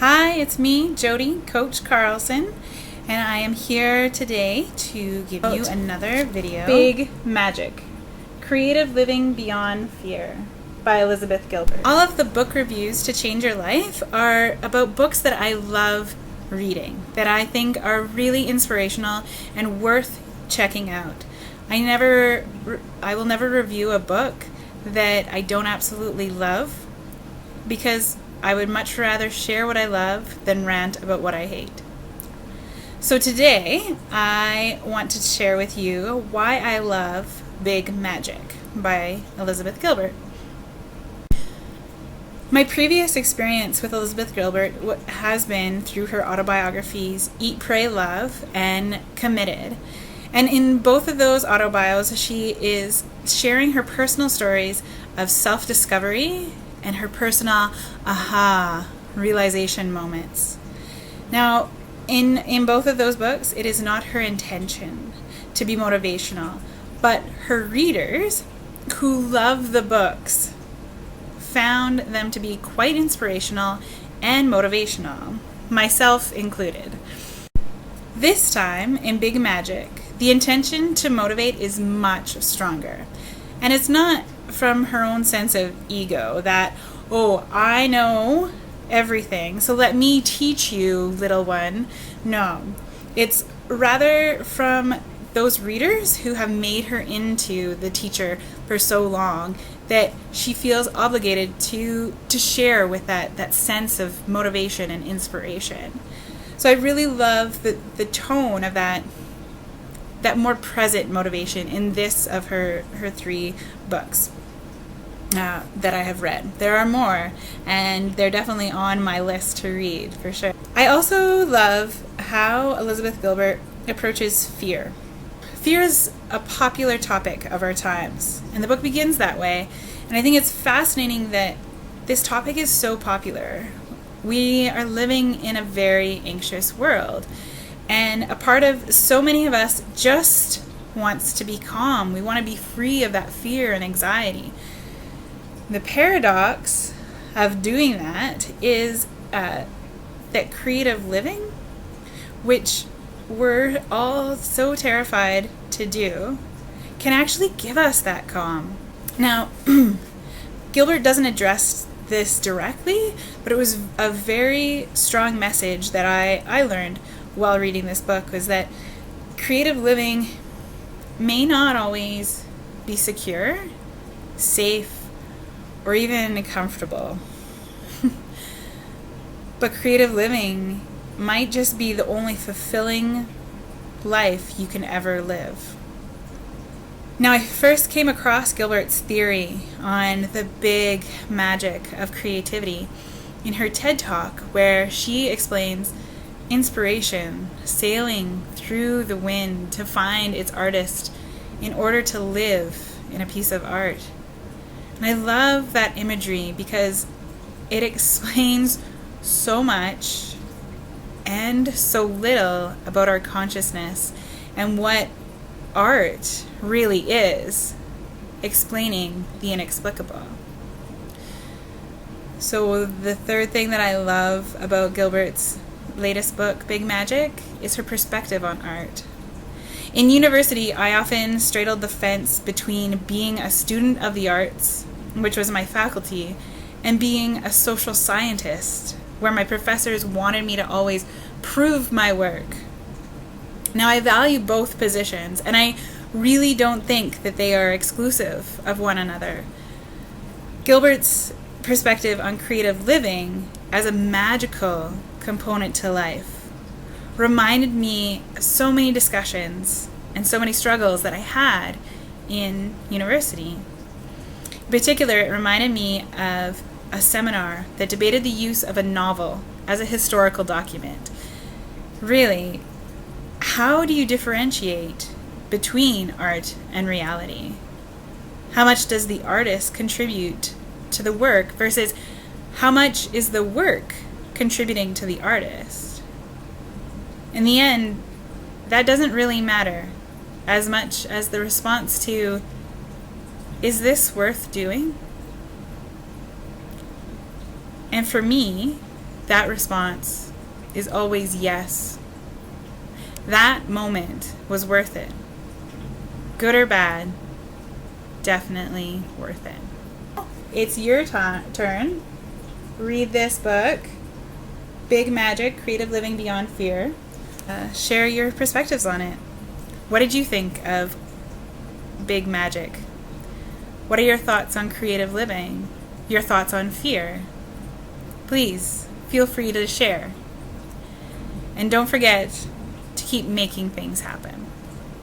Hi, it's me, Jody, Coach Carlson, and I am here today to give you another video. Big Magic, Creative Living Beyond Fear by Elizabeth Gilbert. All of the book reviews to change your life are about books that I love reading, that I think are really inspirational and worth checking out. I will never review a book that I don't absolutely love, because I would much rather share what I love than rant about what I hate. So today, I want to share with you why I love Big Magic by Elizabeth Gilbert. My previous experience with Elizabeth Gilbert has been through her autobiographies Eat, Pray, Love and Committed. And in both of those autobios, she is sharing her personal stories of self-discovery and her personal aha realization moments. Now, in both of those books, it is not her intention to be motivational, but her readers who love the books found them to be quite inspirational and motivational, myself included. This time, in Big Magic, the intention to motivate is much stronger. And it's not from her own sense of ego that, oh, I know everything, so let me teach you, little one. No, it's rather from those readers who have made her into the teacher for so long that she feels obligated to share with that sense of motivation and inspiration. So I really love the tone of that more present motivation in this of her three books that I have read. There are more, and they're definitely on my list to read for sure. I also love how Elizabeth Gilbert approaches fear. Fear is a popular topic of our times, and the book begins that way. And I think it's fascinating that this topic is so popular. We are living in a very anxious world, and a part of so many of us just wants to be calm. We want to be free of that fear and anxiety. The paradox of doing that is that creative living, which we're all so terrified to do, can actually give us that calm. Now, Gilbert doesn't address this directly, but it was a very strong message that I learned while reading this book, was that creative living may not always be secure, safe, or even comfortable. But creative living might just be the only fulfilling life you can ever live. Now, I first came across Gilbert's theory on the big magic of creativity in her TED Talk, where she explains inspiration sailing through the wind to find its artist in order to live in a piece of art. And I love that imagery because it explains so much and so little about our consciousness and what art really is, explaining the inexplicable. So the third thing that I love about Gilbert's latest book, Big Magic, is her perspective on art. In university, I often straddled the fence between being a student of the arts, which was my faculty, and being a social scientist, where my professors wanted me to always prove my work. Now, I value both positions, and I really don't think that they are exclusive of one another. Gilbert's perspective on creative living as a magical component to life reminded me of so many discussions and so many struggles that I had in university. In particular, it reminded me of a seminar that debated the use of a novel as a historical document. Really, how do you differentiate between art and reality? How much does the artist contribute to the work versus how much is the work contributing to the artist? In the end, that doesn't really matter as much as the response to, is this worth doing? And for me, that response is always yes. That moment was worth it. Good or bad, definitely worth it. It's your turn. Read this book, Big Magic, Creative Living Beyond Fear. Share your perspectives on it. What did you think of Big Magic? What are your thoughts on creative living? Your thoughts on fear? Please feel free to share. And don't forget to keep making things happen.